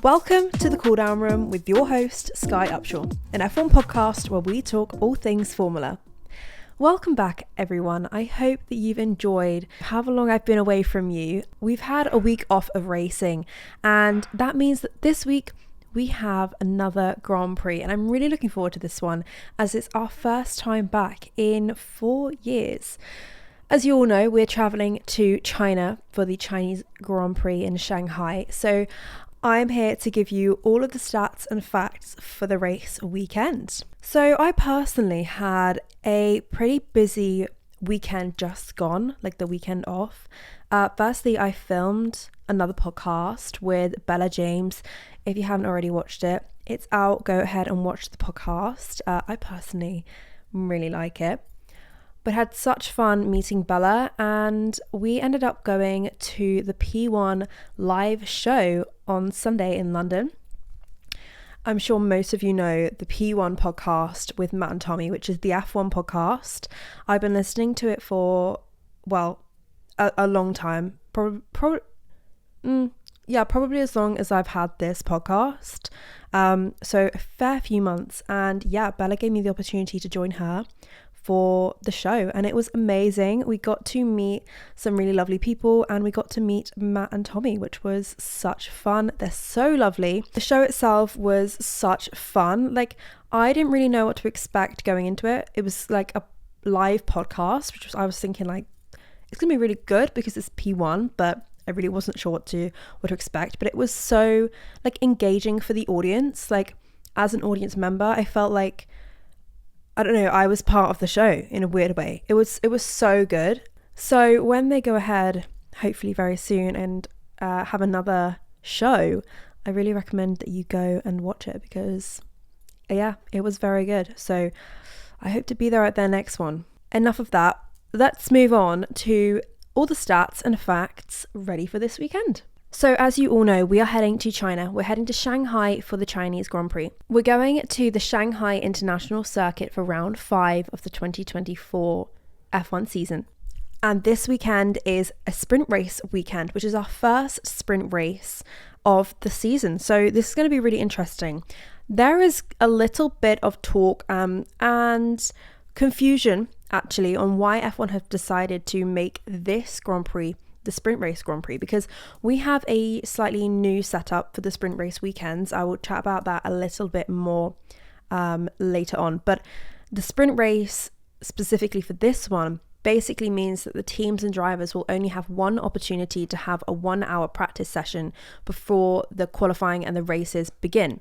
Welcome to the Cooldown Room with your host, Skye Upshaw, an F1 podcast where we talk all things Formula. Welcome back, everyone. I hope that you've enjoyed however long I've been away from you. We've had a week off of racing, and that means that this week we have another Grand Prix, and I'm really looking forward to this one as it's our first time back in 4 years. As you all know, we're traveling to China for the Chinese Grand Prix in Shanghai, so I'm here to give you all of the stats and facts for the race weekend. So I personally had a pretty busy weekend just gone, like the weekend off. Firstly, I filmed another podcast with Bella James. If you haven't already watched it, it's out. Go ahead and watch the podcast. I personally really like it. But had such fun meeting Bella, and we ended up going to the P1 live show on Sunday in London. I'm sure most of you know the P1 podcast with Matt and Tommy, which is the F1 podcast. I've been listening to it for, a long time. Probably as long as I've had this podcast. So a fair few months. And yeah, Bella gave me the opportunity to join her for the show, and it was amazing. We got to meet some really lovely people, and we got to meet Matt and Tommy, which was such fun. They're so lovely. The show itself was such fun. Like, I didn't really know what to expect going into it. It was like a live podcast, I was thinking like it's gonna be really good because it's P1, but I really wasn't sure what to expect. But it was so like engaging for the audience. Like, as an audience member, I felt like, I don't know, I was part of the show in a weird way. It was so good. So when they go ahead, hopefully very soon, and have another show, I really recommend that you go and watch it because, yeah, it was very good. So I hope to be there at their next one. Enough of that. Let's move on to all the stats and facts ready for this weekend. So as you all know, we are heading to China. We're heading to Shanghai for the Chinese Grand Prix. We're going to the Shanghai International Circuit for round 5 of the 2024 F1 season. And this weekend is a sprint race weekend, which is our first sprint race of the season. So this is going to be really interesting. There is a little bit of talk and confusion actually on why F1 have decided to make this Grand Prix the sprint race Grand Prix, because we have a slightly new setup for the sprint race weekends. I will chat about that a little bit more later on, but the sprint race specifically for this one basically means that the teams and drivers will only have one opportunity to have a 1-hour practice session before the qualifying and the races begin.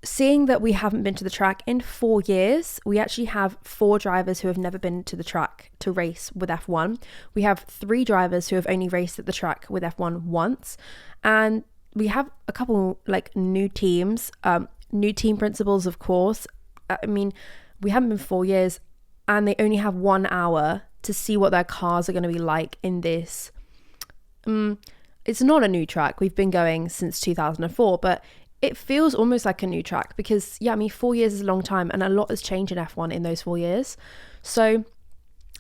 Seeing that we haven't been to the track in 4 years, we actually have 4 drivers who have never been to the track to race with F1. We have 3 drivers who have only raced at the track with F1 once. And we have a couple like new teams, new team principals, of course. I mean, we haven't been 4 years and they only have 1 hour to see what their cars are going to be like in this. It's not a new track. We've been going since 2004, but it feels almost like a new track because, 4 years is a long time and a lot has changed in F1 in those 4 years. So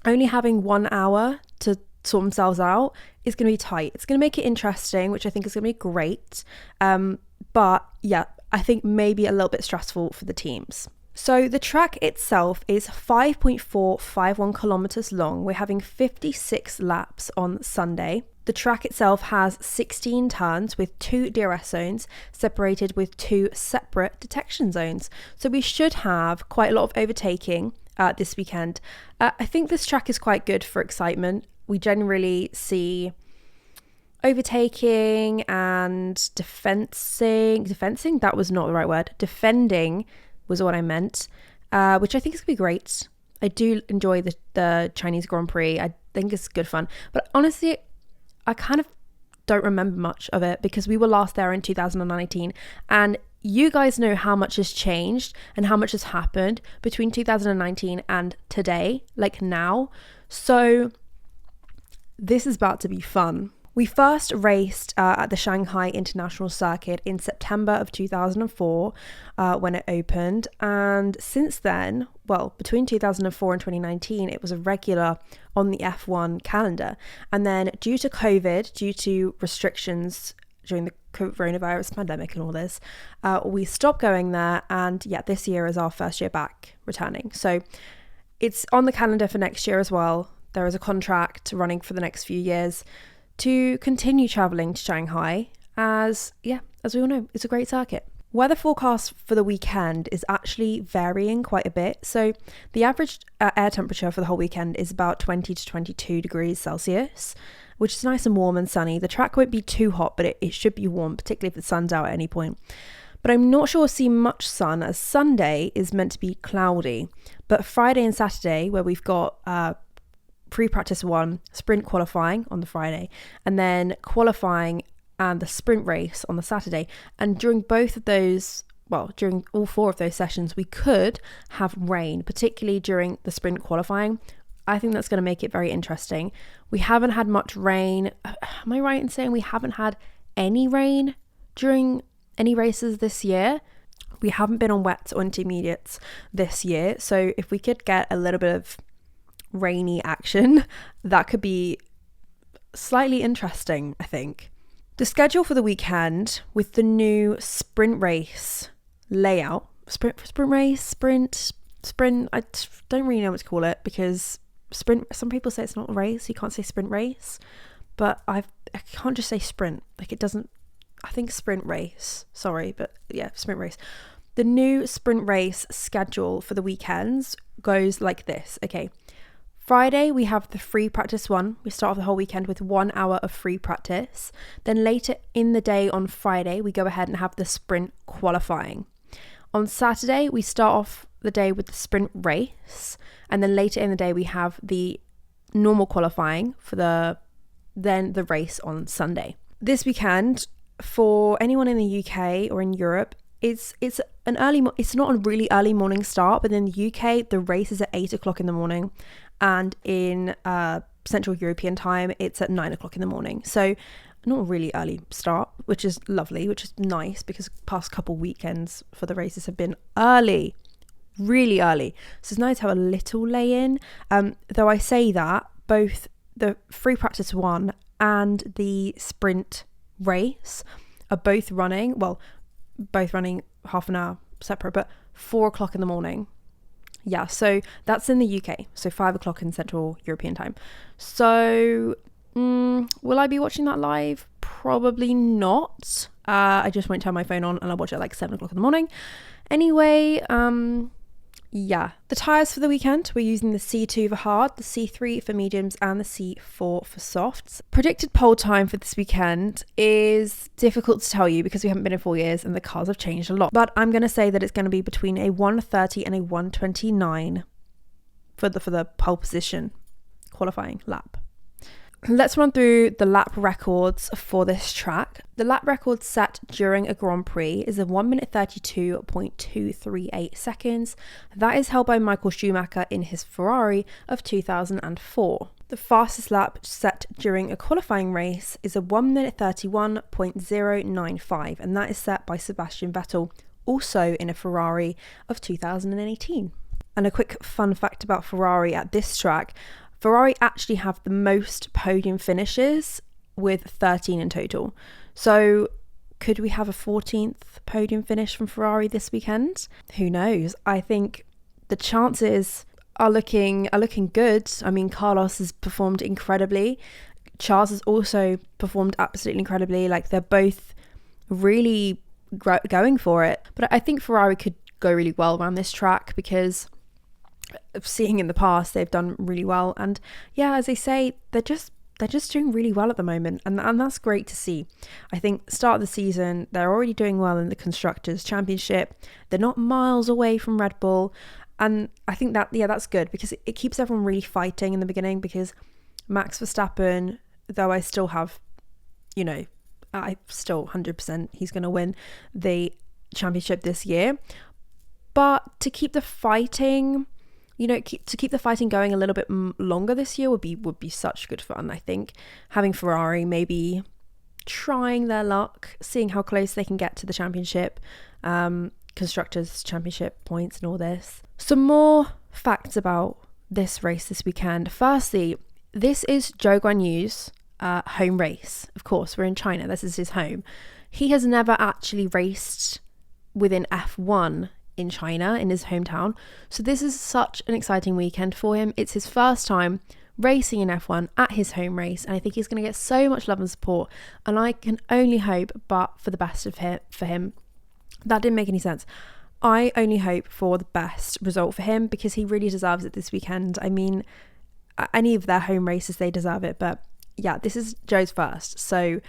only having 1 hour to sort themselves out is going to be tight. It's going to make it interesting, which I think is going to be great. But yeah, I think maybe a little bit stressful for the teams. So the track itself is 5.451 kilometers long. We're having 56 laps on Sunday. The track itself has 16 turns with 2 DRS zones separated with 2 separate detection zones. So we should have quite a lot of overtaking this weekend. I think this track is quite good for excitement. We generally see overtaking and defending, that was not the right word. Defending was what I meant, which I think is going to be great. I do enjoy the Chinese Grand Prix. I think it's good fun. But honestly, I kind of don't remember much of it because we were last there in 2019. And you guys know how much has changed and how much has happened between 2019 and today, like now. So this is about to be fun. We first raced at the Shanghai International Circuit in September of 2004 when it opened. And since then, well, between 2004 and 2019, it was a regular on the F1 calendar. And then due to COVID, due to restrictions during the coronavirus pandemic and all this, we stopped going there. And yeah, this year is our first year back returning. So it's on the calendar for next year as well. There is a contract running for the next few years to continue traveling to Shanghai as we all know, it's a great circuit. Weather forecast for the weekend is actually varying quite a bit. So the average air temperature for the whole weekend is about 20 to 22 degrees Celsius, which is nice and warm and sunny. The track won't be too hot, but it should be warm, particularly if the sun's out at any point. But I'm not sure we'll see much sun, as Sunday is meant to be cloudy. But Friday and Saturday, where we've got pre-practice 1, sprint qualifying on the Friday, and then qualifying and the sprint race on the Saturday. And during both of those, well, during all 4 of those sessions, we could have rain, particularly during the sprint qualifying. I think that's going to make it very interesting. We haven't had much rain. Am I right in saying we haven't had any rain during any races this year? We haven't been on wets or intermediates this year. So if we could get a little bit of rainy action, that could be slightly interesting, I think. The schedule for the weekend with the new sprint race layout, sprint, I don't really know what to call it, because sprint, some people say it's not a race, you can't say sprint race, but I can't just say sprint, like it doesn't, I think sprint race, sorry, but yeah, sprint race. The new sprint race schedule for the weekends goes like this. Okay, Friday, we have the free practice 1. We start off the whole weekend with 1 hour of free practice. Then later in the day on Friday, we go ahead and have the sprint qualifying. On Saturday, we start off the day with the sprint race. And then later in the day, we have the normal qualifying for the race on Sunday. This weekend, for anyone in the UK or in Europe, it's not a really early morning start, but in the UK, the race is at 8 o'clock in the morning. And in Central European time, it's at 9 o'clock in the morning. So not a really early start, which is lovely, which is nice, because past couple weekends for the races have been early, really early. So it's nice to have a little lay in. Though I say that, both the free practice 1 and the sprint race are both running half an hour separate, but 4 o'clock in the morning. Yeah, so that's in the UK, so 5 o'clock in Central European time. So will I be watching that live? Probably not. I just won't turn my phone on and I'll watch it at like 7 o'clock in the morning. Anyway, yeah, the tyres for the weekend, we're using the C2 for hard, the C3 for mediums, and the C4 for softs. Predicted pole time for this weekend is difficult to tell you because we haven't been in 4 years and the cars have changed a lot. But I'm going to say that it's going to be between a 1:30 and a 1:29 for the pole position qualifying lap. Let's run through the lap records for this track. The lap record set during a Grand Prix is a 1 minute 32.238 seconds. That is held by Michael Schumacher in his Ferrari of 2004. The fastest lap set during a qualifying race is a 1 minute 31.095, and that is set by Sebastian Vettel, also in a Ferrari of 2018. And a quick fun fact about Ferrari at this track: Ferrari actually have the most podium finishes with 13 in total. So could we have a 14th podium finish from Ferrari this weekend? Who knows? I think the chances are looking good. I mean, Carlos has performed incredibly. Charles has also performed absolutely incredibly. Like, they're both really going for it. But I think Ferrari could go really well around this track because seeing in the past they've done really well, and yeah, as they say, they're just doing really well at the moment, and that's great to see. I think start of the season they're already doing well in the Constructors' Championship. They're not miles away from Red Bull, and I think that, yeah, that's good because it keeps everyone really fighting in the beginning, because Max Verstappen, though I still have, I still 100% he's going to win the championship this year, but to keep the fighting to keep the fighting going a little bit longer this year would be such good fun. I think having Ferrari maybe trying their luck, seeing how close they can get to the championship, constructors championship points and all this. Some more facts about this race this weekend. Firstly, this is Zhou Guanyu's home race. Of course, we're in China, this is his home. He has never actually raced within F1 in China, in his hometown, so this is such an exciting weekend for him. It's his first time racing in F1 at his home race, and I think he's going to get so much love and support, and I can only hope but for the best for him. That didn't make any sense. I only hope for the best result for him, because he really deserves it this weekend. I mean, any of their home races, they deserve it, but yeah, this is Joe's first, so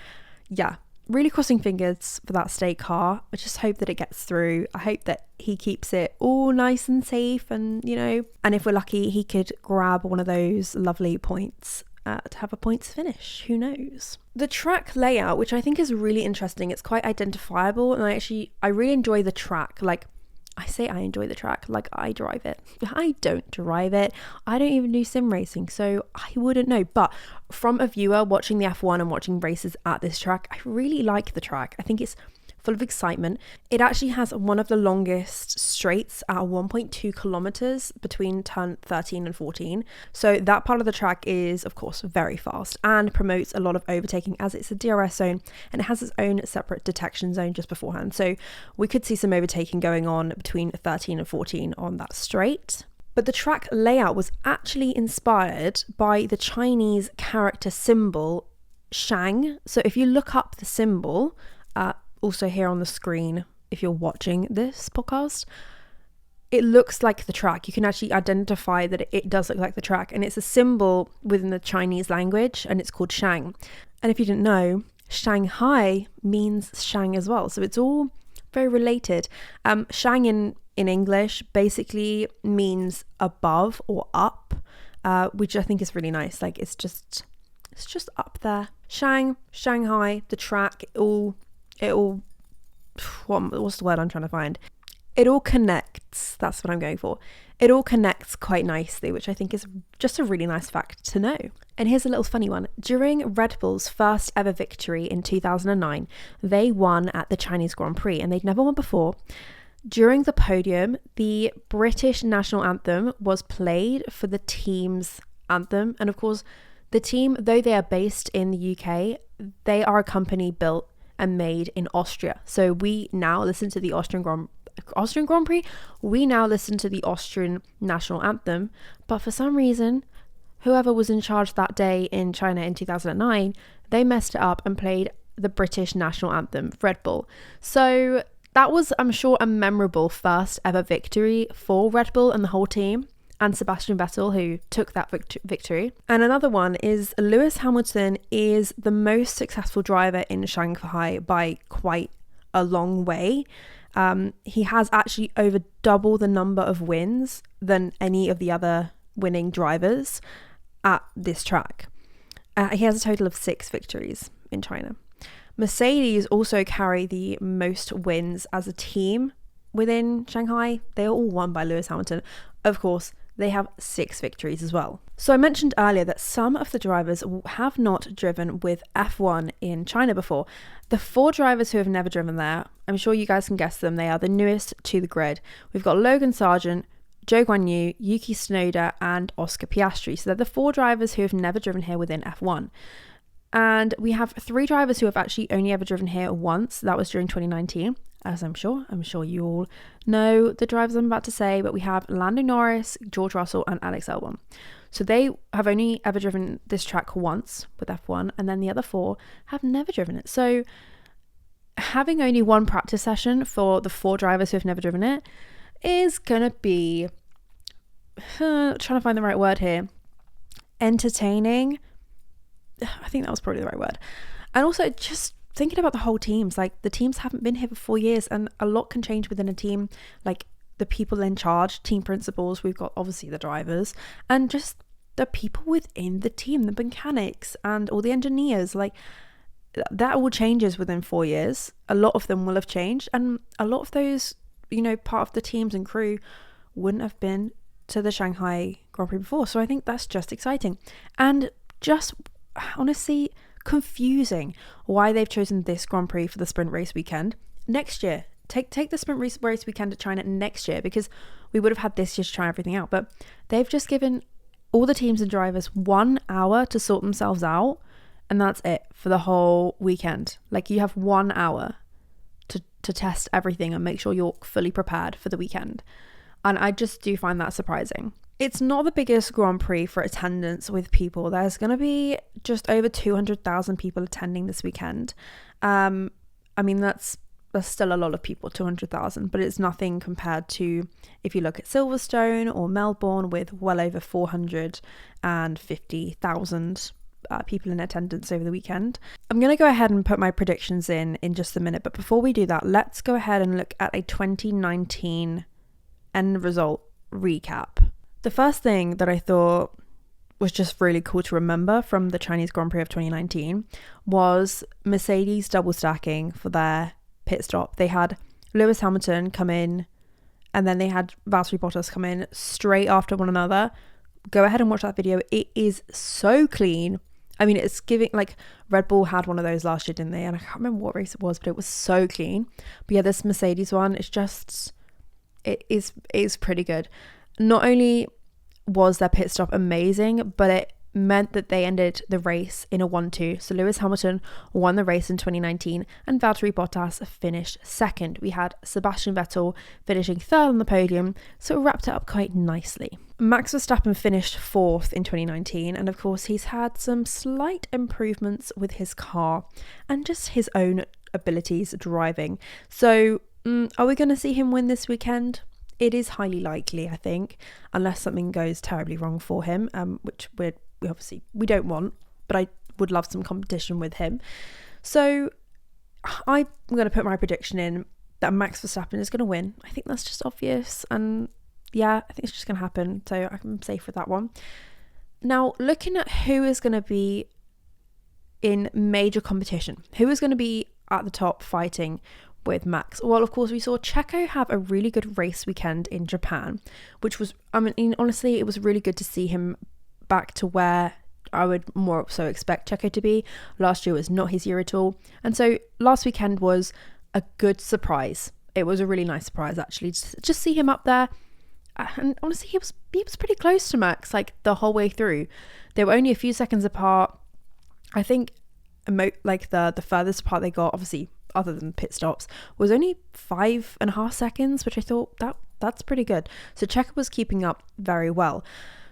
yeah, really crossing fingers for that state car. I just hope that it gets through. I hope that he keeps it all nice and safe, and and if we're lucky, he could grab one of those lovely points to have a points finish. Who knows? The track layout, which I think is really interesting, it's quite identifiable, and I really enjoy the track. Like, I say I enjoy the track like I drive it. I don't drive it. I don't even do sim racing, so I wouldn't know. But from a viewer watching the F1 and watching races at this track, I really like the track. I think it's full of excitement. It actually has one of the longest straights at 1.2 kilometers between turn 13 and 14. So that part of the track is, of course, very fast and promotes a lot of overtaking, as it's a DRS zone and it has its own separate detection zone just beforehand. So we could see some overtaking going on between 13 and 14 on that straight. But the track layout was actually inspired by the Chinese character symbol Shang. So if you look up the symbol, also here on the screen, if you're watching this podcast, it looks like the track. You can actually identify that it does look like the track, and it's a symbol within the Chinese language, and it's called Shang. And if you didn't know, Shanghai means Shang as well, so it's all very related. Shang in English basically means above or up, which I think is really nice. Like, it's just up there. Shanghai, the track, what's the word I'm trying to find? It all connects. That's what I'm going for. It all connects quite nicely, which I think is just a really nice fact to know. And here's a little funny one. During Red Bull's first ever victory in 2009, they won at the Chinese Grand Prix, and they'd never won before. During the podium, the British national anthem was played for the team's anthem. And of course, the team, though they are based in the UK, they are a company built and made in Austria. So we now listen to the Austrian Grand Prix. We now listen to the Austrian national anthem. But for some reason, whoever was in charge that day in China in 2009, they messed it up and played the British national anthem, Red Bull. So that was, I'm sure, a memorable first ever victory for Red Bull and the whole team, and Sebastian Vettel, who took that victory. And another one is Lewis Hamilton is the most successful driver in Shanghai by quite a long way. He has actually over double the number of wins than any of the other winning drivers at this track. He has a total of 6 victories in China. Mercedes also carry the most wins as a team within Shanghai. They are all won by Lewis Hamilton. Of course, they have 6 victories as well. So I mentioned earlier that some of the drivers have not driven with F1 in China before. The 4 drivers who have never driven there, I'm sure you guys can guess them. They are the newest to the grid. We've got Logan Sargent, Zhou Guanyu, Yuki Tsunoda, and Oscar Piastri. So they're the 4 drivers who have never driven here within F1. And we have 3 drivers who have actually only ever driven here once. That was during 2019, as I'm sure you all know the drivers I'm about to say, but we have Lando Norris, George Russell, and Alex Albon. So they have only ever driven this track once with F1, and then the other 4 have never driven it. So having only one practice session for the 4 drivers who have never driven it is gonna be, trying to find the right word here, entertaining. I think that was probably the right word. And also just thinking about the whole teams, like the teams haven't been here for 4 years, and a lot can change within a team, like the people in charge, team principals. We've got obviously the drivers, and just the people within the team, the mechanics and all the engineers, like that all changes within 4 years. A lot of them will have changed, and a lot of those, part of the teams and crew wouldn't have been to the Shanghai Grand Prix before. So I think that's just exciting. And just honestly confusing why they've chosen this Grand Prix for the sprint race weekend. Next year, take the sprint race weekend to China next year, because we would have had this year to try everything out. But they've just given all the teams and drivers 1 hour to sort themselves out, and that's it for the whole weekend. Like, you have 1 hour to test everything and make sure you're fully prepared for the weekend. And I just do find that surprising. It's not the biggest Grand Prix for attendance with people. There's going to be just over 200,000 people attending this weekend. I mean, that's still a lot of people, 200,000, but it's nothing compared to if you look at Silverstone or Melbourne with well over 450,000 people in attendance over the weekend. I'm going to go ahead and put my predictions in just a minute, but before we do that, let's go ahead and look at a 2019 end result recap. The first thing that I thought was just really cool to remember from the Chinese Grand Prix of 2019 was Mercedes double stacking for their pit stop. They had Lewis Hamilton come in, and then they had Valtteri Bottas come in straight after one another. Go ahead and watch that video. It is so clean. I mean, it's giving, like, Red Bull had one of those last year, didn't they? And I can't remember what race it was, but it was so clean. But yeah, this Mercedes one, it's just, it is pretty good. Not only was their pit stop amazing, but it meant that they ended the race in a 1-2. So Lewis Hamilton won the race in 2019 and Valtteri Bottas finished second. We had Sebastian Vettel finishing third on the podium, so it wrapped it up quite nicely. Max Verstappen finished fourth in 2019, and of course he's had some slight improvements with his car and just his own abilities driving. So are we going to see him win this weekend? It is highly likely, I think, unless something goes terribly wrong for him, which we obviously don't want, but I would love some competition with him. So I'm going to put my prediction in that Max Verstappen is going to win. I think that's just obvious, and yeah, I think it's just going to happen, so I'm safe with that one. Now, looking at who is going to be in major competition, who is going to be at the top fighting with Max? Well, of course, we saw Checo have a really good race weekend in Japan, which was, I mean, honestly, it was really good to see him back to where I would more so expect Checo to be. Last year was not his year at all, and so last weekend was a good surprise. It was a really nice surprise, actually, just see him up there. And honestly, he was pretty close to Max, like, the whole way through. They were only a few seconds apart. I think like the furthest apart they got, obviously other than pit stops, was only 5.5 seconds, which I thought that's pretty good. So Checo was keeping up very well.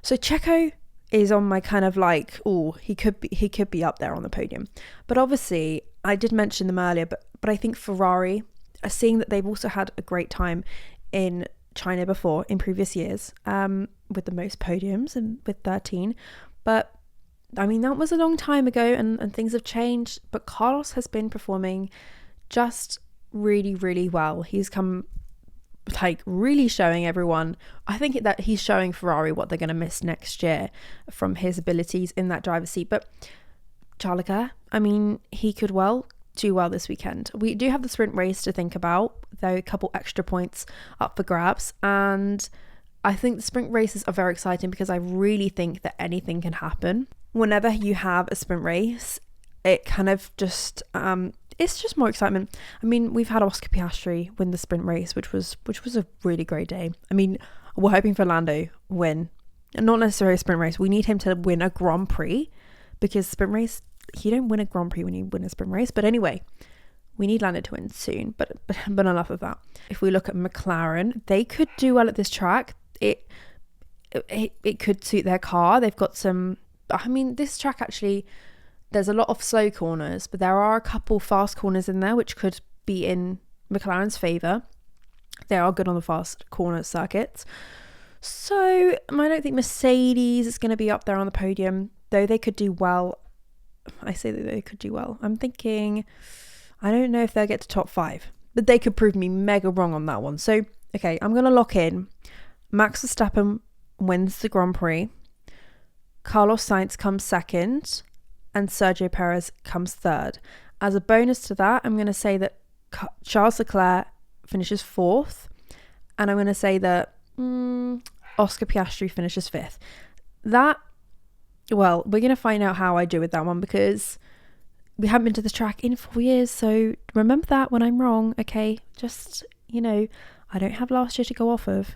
So Checo is on my kind of like, he could be up there on the podium. But obviously, I did mention them earlier, but I think Ferrari, seeing that they've also had a great time in China before in previous years, with the most podiums and with 13, but I mean, that was a long time ago, and things have changed, but Carlos has been performing just really, really well. He's come, like, really showing everyone. I think that he's showing Ferrari what they're going to miss next year from his abilities in that driver's seat. But Charles Leclerc, I mean, he could do well this weekend. We do have the sprint race to think about, though, a couple extra points up for grabs, and I think the sprint races are very exciting because I really think that anything can happen. Whenever you have a sprint race, it kind of just it's just more excitement. I mean, we've had Oscar Piastri win the sprint race, which was a really great day. I mean, we're hoping for Lando win, and not necessarily a sprint race. We need him to win a Grand Prix, because sprint race, you don't win a Grand Prix when you win a sprint race. But anyway, we need Lando to win soon. But enough of that. If we look at McLaren, they could do well at this track. It could suit their car. They've got some. I mean, this track actually, there's a lot of slow corners, but there are a couple fast corners in there which could be in McLaren's favour. They are good on the fast corner circuits. So I don't think Mercedes is going to be up there on the podium, though they could do well. I say that they could do well. I'm thinking, I don't know if they'll get to top 5, but they could prove me mega wrong on that one. So, okay, I'm going to lock in Max Verstappen wins the Grand Prix, Carlos Sainz comes second, and Sergio Perez comes third. As a bonus to that, I'm going to say that Charles Leclerc finishes fourth, and I'm going to say that Oscar Piastri finishes 5th. That, well, we're going to find out how I do with that one, because we haven't been to this track in 4 years. So remember that when I'm wrong, okay? Just, I don't have last year to go off of.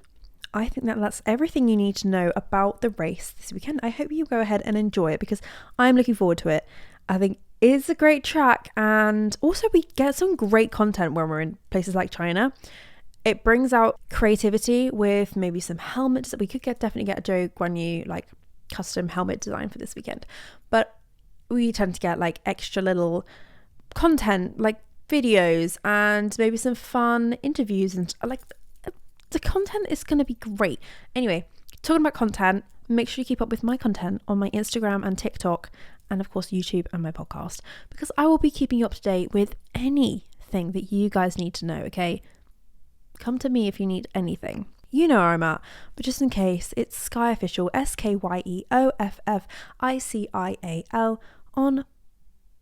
I think that's everything you need to know about the race this weekend. I hope you go ahead and enjoy it, because I'm looking forward to it. I think it's a great track, and also we get some great content when we're in places like China. It brings out creativity with maybe some helmets that we could definitely get a Zhou Guanyu like custom helmet design for this weekend. But we tend to get like extra little content, like videos and maybe some fun interviews, and like the content is going to be great. Anyway, talking about content, make sure you keep up with my content on my Instagram and TikTok, and of course YouTube and my podcast, because I will be keeping you up to date with anything that you guys need to know, okay? Come to me if you need anything. You know where I'm at, but just in case, it's Skye Official, SKYEOFFICIAL on,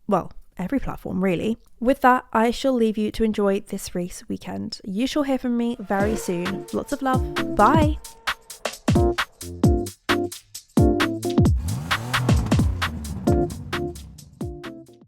well, every platform really. With that, I shall leave you to enjoy this race weekend. You shall hear from me very soon. Lots of love. Bye.